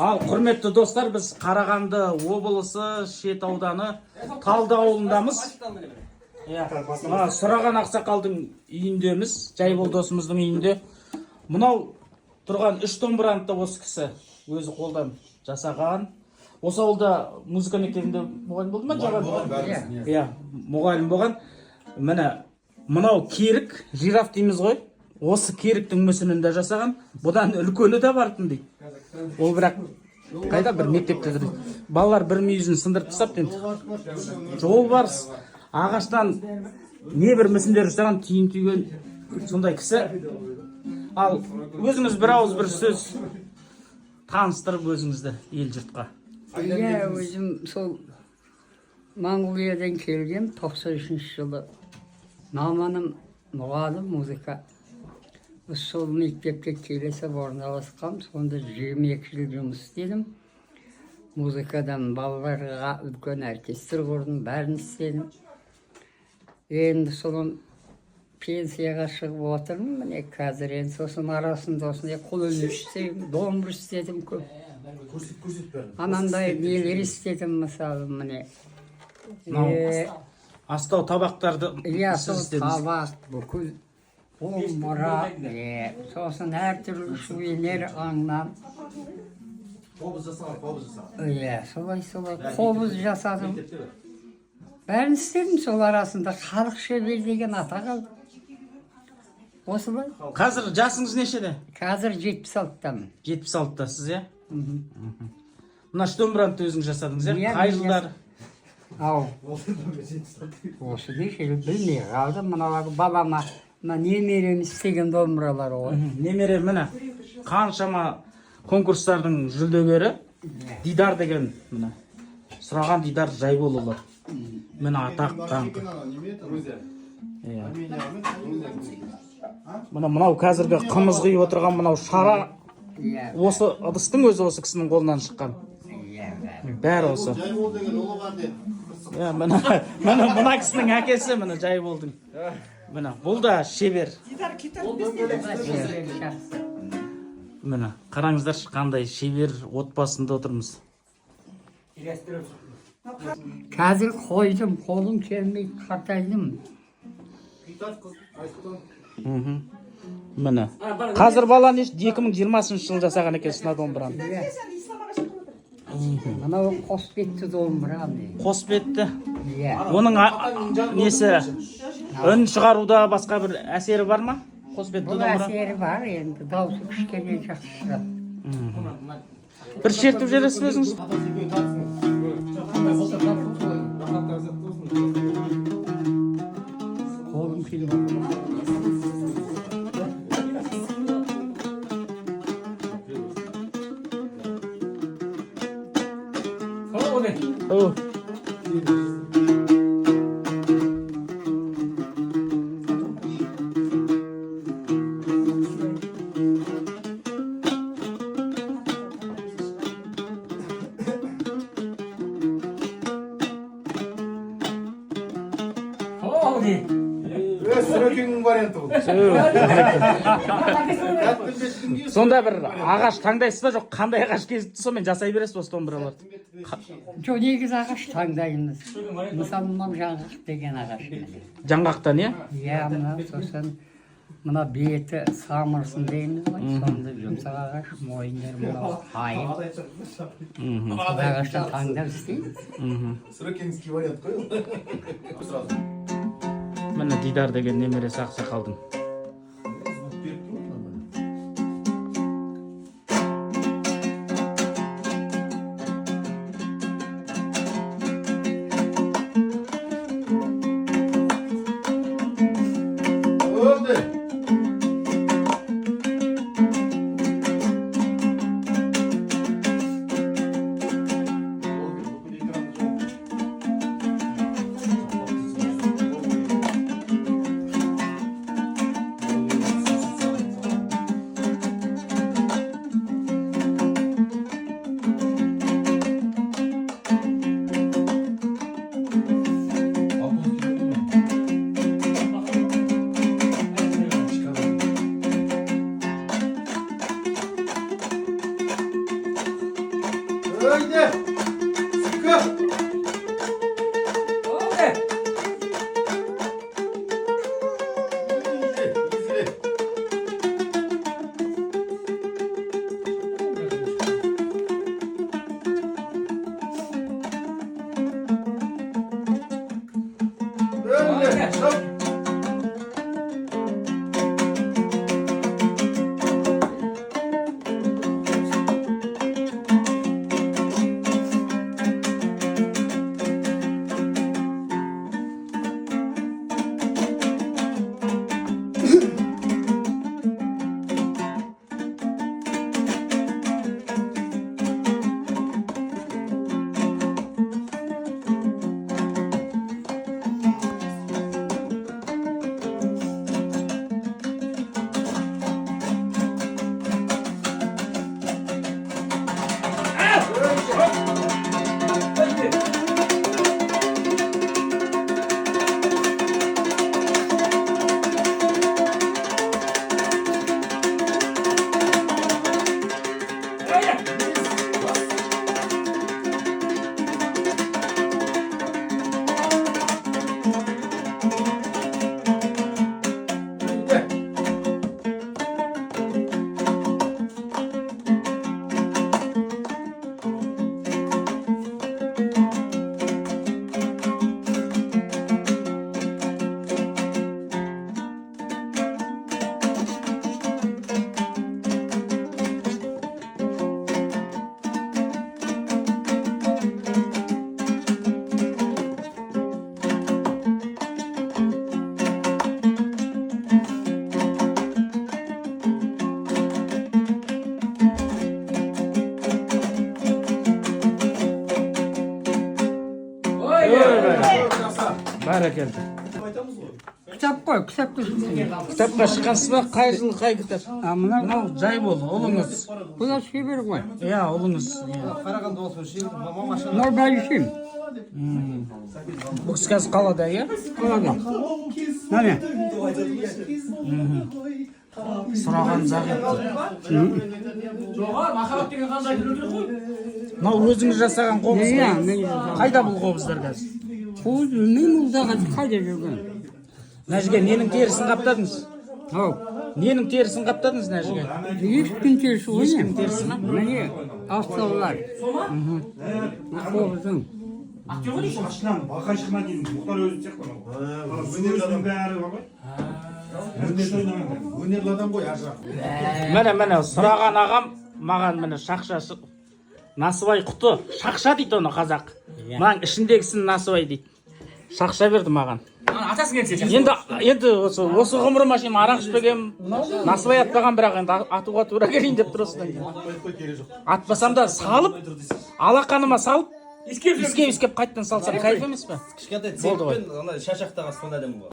Ал құрметті достар, біз Қарағанды облысы Шет ауданы Талды ауылындамыз. Сұраған ақсақалдың үйіндеміз, Жайбол досымыздың үйінде. Мынау тұрған 3 домбыраны да осы кісі өзі қолдан жасаған. Осы ауылда музыка мектебінде мұғалім болды ма? Иә, мұғалім болған. Міне, мынау керік, жираф дейміз ғой. Осы керіктің мүсінін де жасаған. Бұдан үлкені де бартын дейді. Ол бірақ қайда бір мектепте жүр. Балалар бір мүйізін сындырып тастапты енді. Жолбарыс ағаштан не бір мүсіндер жасаған, түйін түйген сондай кісі. Ал өзіңіз бір ауыз бір сөз таныстырып өзіңізді ел жұртқа. Иә, өзім сол Монғолиядан келген 93 жылы. Маманым мұғалім музыка. Сол мектепке келесіп орналасқам, сонда 22 жыл жұмыс істедім. Музыкадан балаларға үлкен оркестр құрдым, бәрін істедім. Енді соның пенсияға шығып отырмын, міне қазір енді сосын арасында осындай қол өнер істедім, домбыра істедім көп. Анандай нелер істедім, мысалы міне. Астау табақтарды істедіңіз. Табақ, бүкіл домбыра, сосын әртүрлі шуелер аңнан. Қобыз жасаған. Иә, солай қобыз жасадым. Бәрін істедім, сол арасында халық шебер деген ата қалды. Осылай. Қазір жасыңыз нешеде? Қазір 76-тамын. 76-тасыз, иә? Мына домбыраны өзіңіз жасадыңыз, иә? Қай жылдары? Ау. Осы дешел білмей қалды. Мыналар балама, немерем істеген домбыралар ғой. Немере міне қаншама конкурстардың жүлдегері Дидар деген міне. Сұраған Дидар Жайболұлы. Міне атақ даңқы. Мынау қазіргі қымыз құйып отырған мынау шара. Осы ыдыстың өзі осы кісінің қолынан шыққан. Бәрі осы. Жайбол деген ұлы бар деді. Мына кісінің әкесі міне Жайболдың. Міне бұл да шебер. Міне қараңыздаршы қандай шебер отбасында отырмыз. Қазір қойдым, қолым келмей қартайдым. Міне қазір бала 2020 жылы жасаған екенсін домбыраны. Мынау қосбетті домбыра. Қосбетті. Оның несі үн шығаруда басқа бір әсері бар ма? Қосбетті домбыра. Бұл әсері бар, енді даусы кішкене жақсы шығады. Бір шертіп жібересіз өзіңіз? Қолым келмейді. Oh. Сүрекеңнің варианты бұл. Сонда бір ағаш таңдайсыз ба жоқ, қандай ағаш кезіпті сонымен жасай бересіз осы домбыраларды? Жоқ, негізі ағаш таңдаймыз. Мысалы, мынау жаңғақ деген ағаш. Жаңғақтан, иә? Иә, сосын мына беті самырсын дейміз ғой, сонда жұмсақ ағаш, мойындар мынау қайын. Сол ағаштан таңдап істейміз. Сүрекеңізге вариант қой. Міне Дидар деген немересі ақсақалдың. Haydi. Sıkı. İzle. Böyle. Stop. Barakallah. Kitap koy, kitap koysun. Kitapқа шыққансыз ба? Қай жыл, қай кітап? Мынау Жайбол, ұлыңыз. Bu da şiir koy. Иә, ұлыңыз. Қарағанды болсын, шейін мама машина. Bunlar ben işim. Бұл кісі қазір қалада, иә? Kalada. Hani? Сұраған зағип. Мынау өзіңіз жасаған қобыз. Иә, мен жасаған. Қайда бұл қобыздар қазір? Bu bilmem uzağa kayda жүрген. Нәжіге, ненің терісін қаптадыңыз? Hop. Ненің терісін қаптадыңыз, Нәжіге? Ешкім терsi Ешкім oynuyor. терісі ма? Mene hastalar. Kovuzun. Ашынан бақайшығына дейін мұхтар өзі сияқты мынау. Өнердің бәрі бар ғой. Өнерді ойнаған. Өнерлі адам ғой, ар жақ. Міне, сұраған ағам маған міне шақшасы. Насыбай құты. Шақша дейді оны қазақ. Мынаң ішіндегісін насыбай дейді. Шақша берді маған. Енді осы ғұмырыма шейін арақ ішпегем, насыбай атпаған, бірақ енді атуға тура келейін деп тұр осыдан кейін. Атпасам да салып, алақаныма салып, искеп қайттан салсам кайф емес пе? Кішкентай Болды ғой. цеппен ана шашақтаған сондай адам бар.